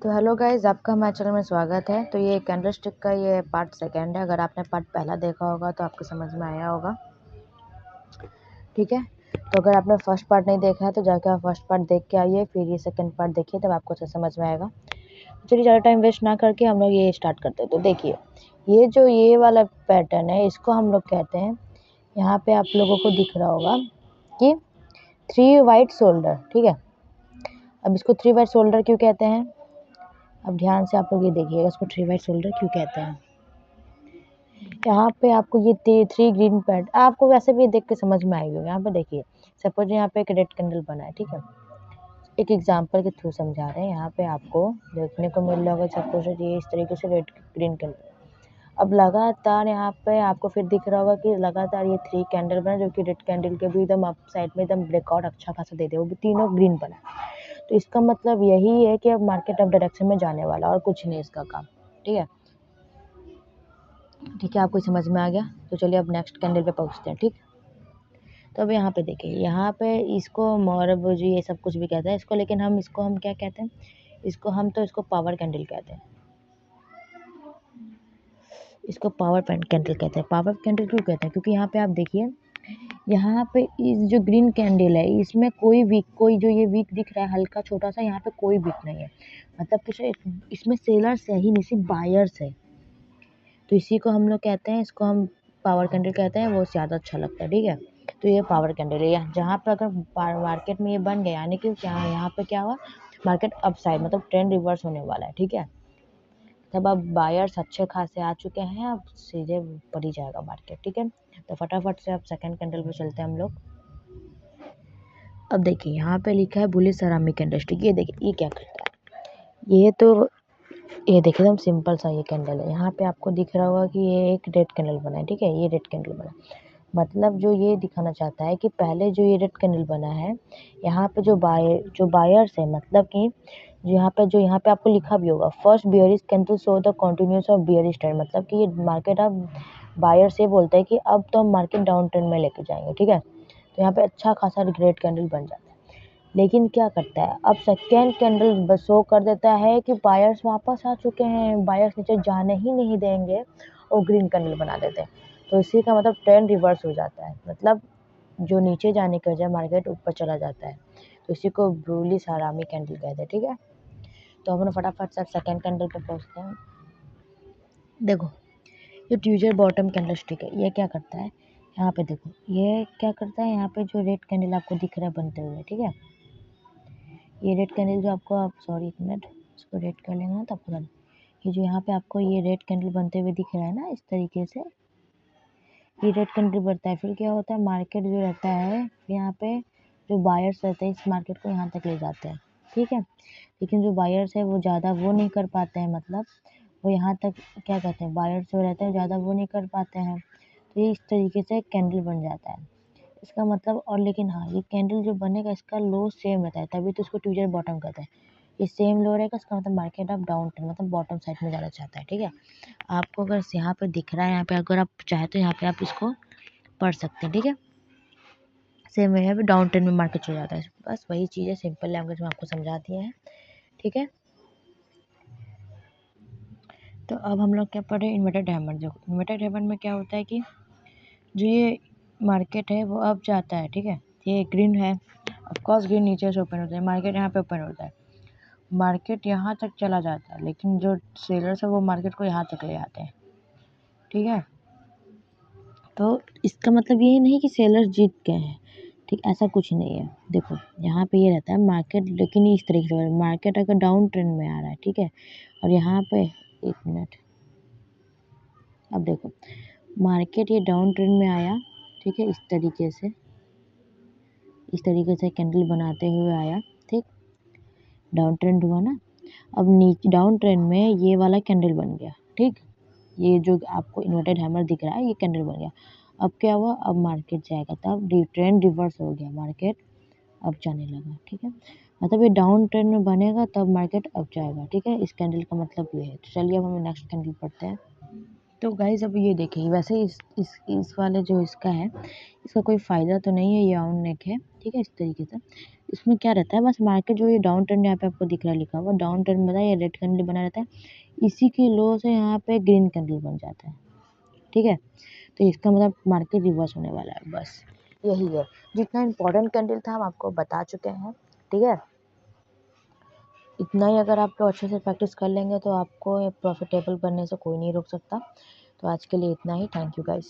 तो hello guys, आपका हमारे चैनल में स्वागत है। तो ये कैंडल स्टिक का ये पार्ट सेकंड है। अगर आपने पार्ट पहला देखा होगा तो आपको समझ में आया होगा, ठीक है। तो अगर आपने फर्स्ट पार्ट नहीं देखा है तो जाकर आप फर्स्ट पार्ट देख के आइए, फिर ये सेकंड पार्ट देखिए, तब आपको अच्छा समझ में आएगा। चलिए ज़्यादा टाइम वेस्ट ना करके हम लोग ये स्टार्ट करते हैं। तो देखिए, ये जो ये वाला पैटर्न है, इसको हम लोग कहते हैं, यहाँ पे आप लोगों को दिख रहा होगा कि 3 वाइट शोल्डर, ठीक है। अब इसको 3 वाइट शोल्डर क्यों कहते हैं, अब ध्यान से आप लोग ये देखिएगा, इसको 3 वाइट शोल्डर क्यों कहते हैं। यहाँ पे आपको ये 3 ग्रीन पैड आपको वैसे भी देख के समझ में आएगी। यहाँ पे देखिए, सपोज यहाँ पे एक रेड कैंडल बना है, ठीक है। एक एग्जांपल के थ्रू समझा रहे हैं। यहाँ पे आपको देखने को मिल रहा होगा, सपोज ये इस तरीके से रेड ग्रीन कैंडल। अब लगातार यहाँ पे आपको फिर दिख रहा होगा कि लगातार ये 3 कैंडल बना, जो कि रेड कैंडल के भी एकदम अप साइड में एकदम ब्रेकआउट अच्छा खासा दे दे, वो भी तीनों ग्रीन बना। तो इसका मतलब यही है कि अब मार्केट अप डायरेक्शन में जाने वाला, और कुछ नहीं इसका काम, ठीक है। ठीक है, आपको समझ में आ गया। तो चलिए अब नेक्स्ट कैंडल पे पहुंचते हैं, ठीक। तो अब यहाँ पे देखिए, यहाँ पे इसको मोरबुजी ये सब कुछ भी कहते हैं इसको, लेकिन हम क्या कहते हैं, इसको पावर कैंडल कहते हैं। इसको पावर कैंडल कहते हैं। पावर कैंडल क्यों कहते हैं, क्योंकि यहाँ पे आप देखिए, यहाँ पे इस जो ग्रीन कैंडल है, इसमें कोई जो ये वीक दिख रहा है हल्का छोटा सा, यहाँ पे कोई वीक नहीं है। मतलब कि इसमें सेलर्स है ही नहीं, सिर्फ बायर्स है। तो इसी को हम लोग कहते हैं, इसको हम पावर कैंडल कहते हैं, वो ज़्यादा अच्छा लगता है, ठीक है। तो ये पावर कैंडल है। जहाँ पर अगर मार्केट में ये बन गया, यानी कि क्या यहाँ पे क्या हुआ, मार्केट अप साइड मतलब ट्रेंड रिवर्स होने वाला है, ठीक है। तब अब बायर्स अच्छे खासे आ चुके हैं, अब सीधे ऊपर ही जाएगा मार्केट, ठीक है। तो फटाफट से अब सेकंड कैंडल पे चलते हैं हम लोग। अब देखिए, यहाँ पे लिखा है बुलिश सेरामिक इंडस्ट्री। ये देखिए, ये क्या करता है, ये देखिए एकदम सिंपल सा ये कैंडल है। यहाँ पे आपको दिख रहा होगा कि ये एक रेड कैंडल बना है, ठीक है। ये रेड कैंडल बना, मतलब जो ये दिखाना चाहता है कि पहले जो ये रेड कैंडल बना है, यहाँ पे जो बायर्स है, मतलब कि यहाँ पे आपको लिखा भी होगा, first bearish candle show the continuous of bearish trend. मतलब कि ये मार्केट अब बायर से बोलता है कि अब तो हम मार्केट डाउन ट्रेंड में लेके जाएंगे, ठीक है। तो यहाँ पे अच्छा खासा रेड कैंडल बन जाता है। लेकिन क्या करता है, अब सेकेंड कैंडल शो कर देता है कि बायर्स वापस आ चुके हैं, बायर्स नीचे जाने ही नहीं देंगे, और ग्रीन कैंडल बना देते हैं। तो इसी का मतलब ट्रेंड रिवर्स हो जाता है, मतलब जो नीचे जाने की वजह मार्केट ऊपर चला जाता है। तो इसी को ब्रूली सारामी कैंडल कहते हैं, ठीक है। तो हम फटाफट से सेकेंड कैंडल पे पहुँचते हैं। देखो, ये ट्यूजर बॉटम कैंडल स्टिक है। ये क्या करता है, यहाँ पे देखो, ये क्या करता है, यहाँ पे जो रेड कैंडल आपको दिख रहा है बनते हुए, ठीक है। ये रेड कैंडल जो आपको, आप सॉरी एक मिनट, इसको रेड कर लेंगे ना तो आपको ये जो यहाँ पे आपको ये रेड कैंडल बनते हुए दिख रहा है ना, इस तरीके से ये रेड कैंडल बढ़ता है। फिर क्या होता है, मार्केट जो रहता है, यहाँ पे जो बायर्स रहते हैं इस मार्केट को यहाँ तक ले जाते हैं, ठीक है। लेकिन जो बायर्स है वो ज़्यादा वो नहीं कर पाते हैं, मतलब वो यहाँ तक क्या कहते हैं, बायर्स जो रहते हैं ज़्यादा वो नहीं कर पाते हैं। तो ये इस तरीके से कैंडल बन जाता है इसका मतलब। और लेकिन हाँ, ये कैंडल जो बनेगा इसका लो सेम रहता है, तभी तो इसको ट्यूजर बॉटम कहते हैं। ये सेम लो रहेगा, इसका मतलब मार्केट अब डाउन ट्रेंड मतलब बॉटम साइड में जाना चाहता है, ठीक है। आपको अगर यहाँ पे दिख रहा है, यहाँ पे अगर आप चाहे तो यहाँ पे आप इसको पढ़ सकते हैं, ठीक है। सेम यहाँ पे डाउन ट्रेंड में मार्केट चल जाता है। बस वही चीज़ है, सिंपल लैंग्वेज में आपको समझा दिए हैं, ठीक है। तो अब हम लोग क्या पढ़ रहे हैं, इन्वर्टेड हैमर। देखो, इन्वर्टेड हैमर में क्या होता है कि जो ये मार्केट है वो अब जाता है, ठीक है। ये ग्रीन है, ऑफकोर्स ग्रीन नीचे से ओपन होता है, मार्केट यहाँ पे ओपन होता है, मार्केट यहाँ तक चला जाता है, लेकिन जो सेलर्स है वो मार्केट को यहाँ तक ले आते हैं, ठीक है। तो इसका मतलब ये नहीं कि सेलर्स जीत गए हैं, ठीक, ऐसा कुछ नहीं है। देखो, यहाँ पे ये रहता है मार्केट, लेकिन इस तरीके से मार्केट अगर डाउन ट्रेंड में आ रहा है, ठीक है, और यहाँ पे एक मिनट, अब देखो मार्केट ये डाउन ट्रेंड में आया, ठीक है, इस तरीके से कैंडल बनाते हुए आया, ठीक, डाउन ट्रेंड हुआ ना। अब नीचे डाउन ट्रेंड में ये वाला कैंडल बन गया, ठीक, ये जो आपको इन्वर्टेड हैमर दिख रहा है ये कैंडल बन गया। अब क्या हुआ, अब मार्केट जाएगा, तब ट्रेंड रिवर्स हो गया, मार्केट अब जाने लगा, ठीक है। मतलब ये डाउन ट्रेंड में बनेगा तब मार्केट अब जाएगा, ठीक है। इस कैंडल का मतलब ये है। तो चलिए अब हम नेक्स्ट कैंडल पढ़ते हैं। तो गाइज़ अब ये देखिए, वैसे इस वाले जो इसका है, इसका कोई फ़ायदा तो नहीं है, ये ऑन नेक है, ठीक है? इस तरीके से। इसमें क्या रहता है, बस मार्केट जो ये डाउन ट्रेंड यहाँ पे आपको दिख रहा है लिखा हुआ, डाउन ट्रेंड बना, ये रेड कैंडल बना रहता है, इसी की लो से यहाँ पे ग्रीन कैंडल बन जाता है, ठीक है? तो इसका मतलब मार्केट रिवर्स होने वाला है, बस यही है। जितना इम्पोर्टेंट कैंडल था हम आपको बता चुके हैं, ठीक है? इतना ही अगर आप लोग अच्छे से प्रैक्टिस कर लेंगे तो आपको प्रॉफिटेबल बनने से कोई नहीं रोक सकता। तो आज के लिए इतना ही। Thank you guys.